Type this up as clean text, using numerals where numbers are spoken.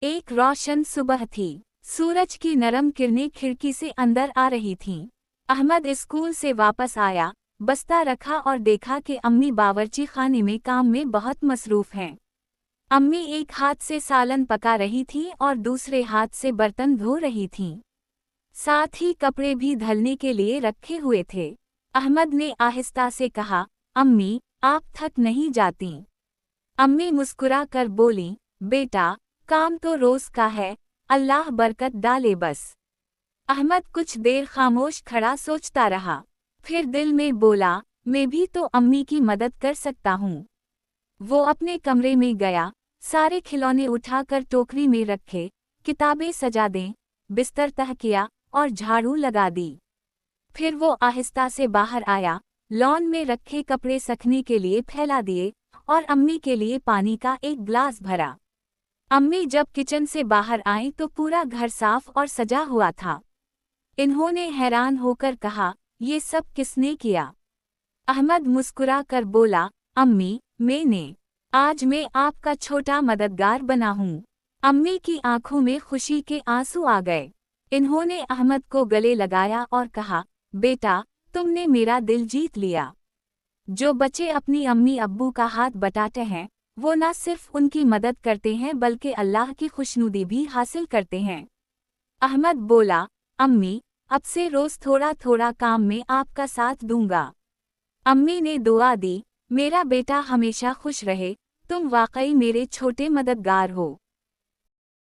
एक रोशन सुबह थी। सूरज की नरम किरणें खिड़की से अंदर आ रही थीं। अहमद स्कूल से वापस आया, बस्ता रखा और देखा कि अम्मी बावर्ची खाने में काम में बहुत मसरूफ हैं। अम्मी एक हाथ से सालन पका रही थीं और दूसरे हाथ से बर्तन धो रही थीं। साथ ही कपड़े भी धुलने के लिए रखे हुए थे। अहमद ने आहिस्ता से कहा, अम्मी, आप थक नहीं जाती? अम्मी मुस्कुरा कर बोली, बेटा, काम तो रोज का है, अल्लाह बरकत डाले बस। अहमद कुछ देर खामोश खड़ा सोचता रहा, फिर दिल में बोला, मैं भी तो अम्मी की मदद कर सकता हूँ। वो अपने कमरे में गया, सारे खिलौने उठाकर टोकरी में रखे, किताबें सजा दें, बिस्तर तह किया और झाड़ू लगा दी। फिर वो आहिस्ता से बाहर आया, लॉन में रखे कपड़े सूखने के लिए फैला दिए और अम्मी के लिए पानी का एक ग्लास भरा। अम्मी जब किचन से बाहर आईं तो पूरा घर साफ और सजा हुआ था। इन्होंने हैरान होकर कहा, ये सब किसने किया? अहमद मुस्कुरा कर बोला, अम्मी, मैंने। आज मैं आपका छोटा मददगार बना हूँ। अम्मी की आंखों में खुशी के आंसू आ गए। इन्होंने अहमद को गले लगाया और कहा, बेटा, तुमने मेरा दिल जीत लिया। जो बच्चे अपनी अम्मी अब्बू का हाथ बटाते हैं, वो न सिर्फ उनकी मदद करते हैं बल्कि अल्लाह की खुशनुदी भी हासिल करते हैं। अहमद बोला, अम्मी, अब से रोज थोड़ा थोड़ा काम में आपका साथ दूंगा। अम्मी ने दुआ दी, मेरा बेटा हमेशा खुश रहे, तुम वाकई मेरे छोटे मददगार हो।